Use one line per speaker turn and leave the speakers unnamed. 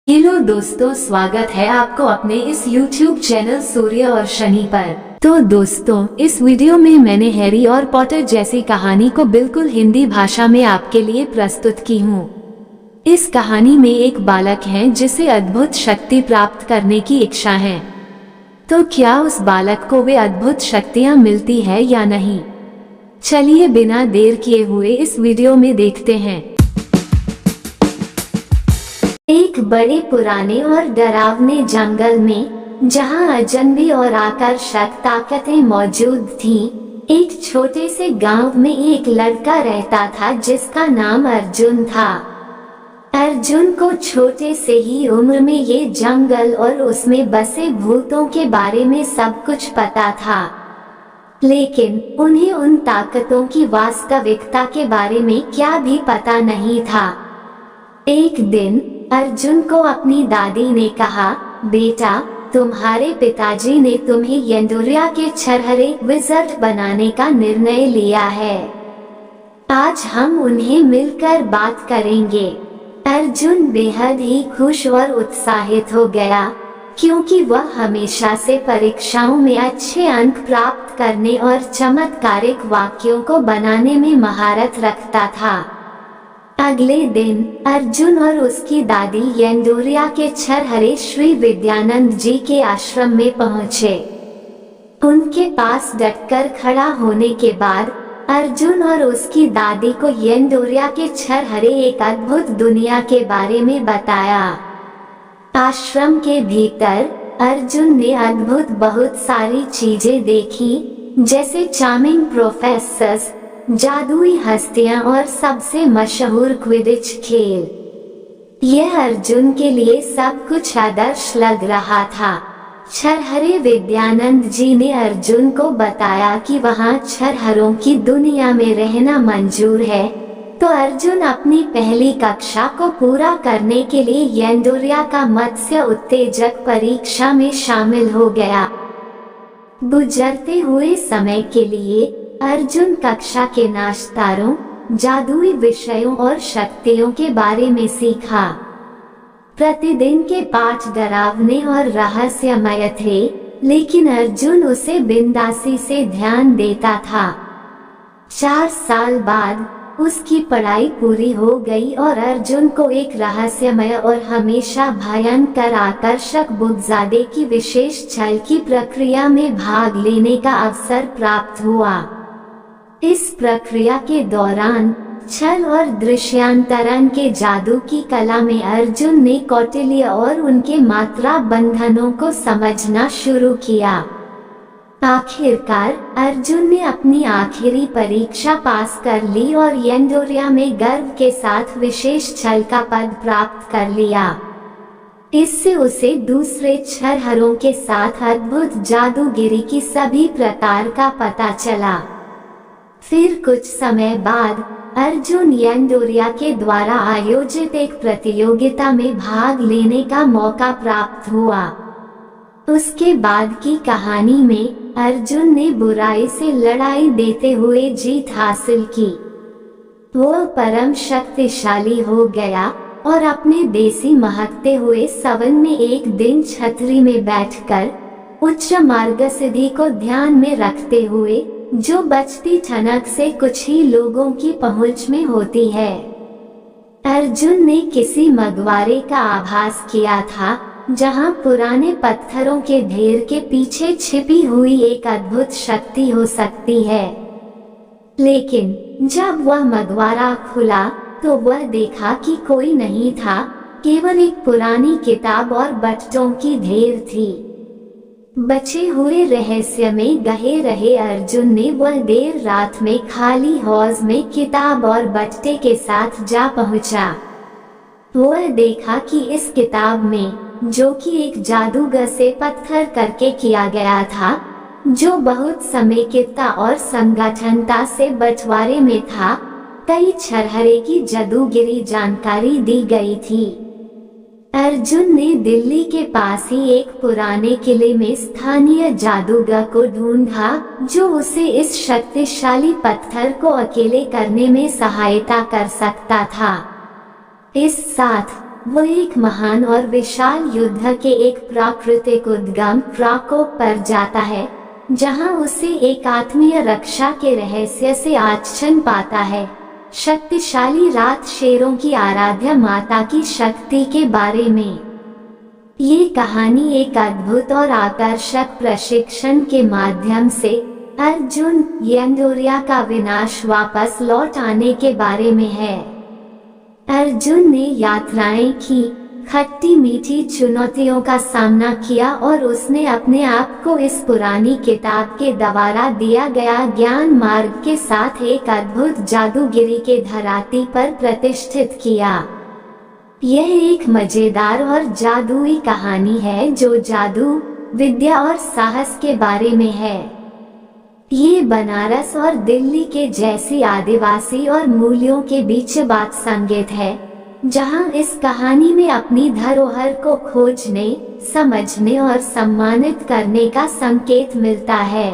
Hello दोस्तों, स्वागत है आपको अपने इस YouTube चैनल सूर्य और शनि पर। तो दोस्तों, इस वीडियो में मैंने हैरी और पॉटर जैसी कहानी को बिल्कुल हिंदी भाषा में आपके लिए प्रस्तुत की हूँ। इस कहानी में एक बालक है जिसे अद्भुत शक्ति प्राप्त करने की इच्छा है। तो क्या उस बालक को वे अद्भुत शक्तियाँ मिलती है या नहीं? चलिए बिना देर किए हुए इस वीडियो में देखते हैं। एक बड़े पुराने और डरावने जंगल में, जहां अजनबी और आकर्षक ताकतें मौजूद थीं, एक छोटे से गांव में एक लड़का रहता था जिसका नाम अर्जुन था। अर्जुन को छोटे से ही उम्र में ये जंगल और उसमें बसे भूतों के बारे में सब कुछ पता था, लेकिन उन्हें उन ताकतों की वास्तविकता के बारे में क्या भी पता नहीं था। एक दिन अर्जुन को अपनी दादी ने कहा, बेटा, तुम्हारे पिताजी ने तुम्हें यंदुरिया के छरहरे विज़र्ड बनाने का निर्णय लिया है। आज हम उन्हें मिलकर बात करेंगे। अर्जुन बेहद ही खुश और उत्साहित हो गया, क्योंकि वह हमेशा से परीक्षाओं में अच्छे अंक प्राप्त करने और चमत्कारिक वाक्यों को बनाने में महारत रखता था। अगले दिन अर्जुन और उसकी दादी यंदुरिया के छरहरे श्री विद्यानंद जी के आश्रम में पहुँचे। उनके पास डटकर खड़ा होने के बाद अर्जुन और उसकी दादी को यंदुरिया के छरहरे एक अद्भुत दुनिया के बारे में बताया। आश्रम के भीतर अर्जुन ने अद्भुत बहुत सारी चीजें देखी, जैसे चार्मिंग प्रोफेसर्स, जादुई हस्तियां और सबसे मशहूर क्विडिच खेल। यह अर्जुन के लिए सब कुछ आदर्श लग रहा था। छरहरे विद्यानंद जी ने अर्जुन को बताया कि वहां छरहरों की दुनिया में रहना मंजूर है, तो अर्जुन अपनी पहली कक्षा को पूरा करने के लिए यंदुरिया का मत्स्य उत्तेजक परीक्षा में शामिल हो गया। गुजरते हुए समय के लिए अर्जुन कक्षा के नाश्तारों, जादुई विषयों और शक्तियों के बारे में सीखा। प्रतिदिन के पाठ डरावने और रहस्यमय थे, लेकिन अर्जुन उसे बिंदासी से ध्यान देता था। 4 साल बाद उसकी पढ़ाई पूरी हो गई और अर्जुन को एक रहस्यमय और हमेशा भयंकर आकर्षक बुकजादे की विशेष छल की प्रक्रिया में भाग लेने का अवसर प्राप्त हुआ। इस प्रक्रिया के दौरान छल और दृश्यांतरण के जादू की कला में अर्जुन ने कौटिल्य और उनके मात्रा बंधनों को समझना शुरू किया। आखिरकार अर्जुन ने अपनी आखिरी परीक्षा पास कर ली और यंदुरिया में गर्व के साथ विशेष छल का पद प्राप्त कर लिया। इससे उसे दूसरे छरहरों के साथ अद्भुत जादूगिरी की सभी प्रकार का पता चला। फिर कुछ समय बाद अर्जुन यंदुरिया के द्वारा आयोजित एक प्रतियोगिता में भाग लेने का मौका प्राप्त हुआ। उसके बाद की कहानी में अर्जुन ने बुराई से लड़ाई देते हुए जीत हासिल की। वह परम शक्तिशाली हो गया और अपने देसी महकते हुए सवन में एक दिन छतरी में बैठकर उच्च मार्ग सिद्धि को ध्यान में रखते हुए, जो बचती ठनक से कुछ ही लोगों की पहुंच में होती है, अर्जुन ने किसी मगवारे का आभास किया था, जहां पुराने पत्थरों के ढेर के पीछे छिपी हुई एक अद्भुत शक्ति हो सकती है। लेकिन जब वह मगवारा खुला तो वह देखा कि कोई नहीं था, केवल एक पुरानी किताब और बट्टों की ढेर थी। बचे हुए रहस्य में गहे रहे अर्जुन ने वह देर रात में खाली हौज में किताब और बट्टे के साथ जा पहुंचा। वह देखा कि इस किताब में, जो कि एक जादूगर से पत्थर करके किया गया था, जो बहुत समेकितता और संगठनता से बंटवारे में था, कई छरहरे की जादूगिरी जानकारी दी गई थी। अर्जुन ने दिल्ली के पास ही एक पुराने किले में स्थानीय जादूगर को ढूंढा, जो उसे इस शक्तिशाली पत्थर को अकेले करने में सहायता कर सकता था। इस साथ वो एक महान और विशाल युद्ध के एक प्राकृतिक उद्गम प्रकोप पर जाता है, जहां उसे एक आत्मीय रक्षा के रहस्य से आच्छन पाता है। शक्तिशाली रात शेरों की आराध्य माता की शक्ति के बारे में ये कहानी एक अद्भुत और आकर्षक प्रशिक्षण के माध्यम से अर्जुन यंदोरिया का विनाश वापस लौट आने के बारे में है। अर्जुन ने यात्राएं की, खट्टी मीठी चुनौतियों का सामना किया और उसने अपने आप को इस पुरानी किताब के द्वारा दिया गया ज्ञान मार्ग के साथ एक अद्भुत जादूगिरी के धरातल पर प्रतिष्ठित किया। यह एक मजेदार और जादुई कहानी है जो जादू, विद्या और साहस के बारे में है। ये बनारस और दिल्ली के जैसी आदिवासी और मूल्यों के बीच बात संगीत है, जहां इस कहानी में अपनी धरोहर को खोजने, समझने और सम्मानित करने का संकेत मिलता है।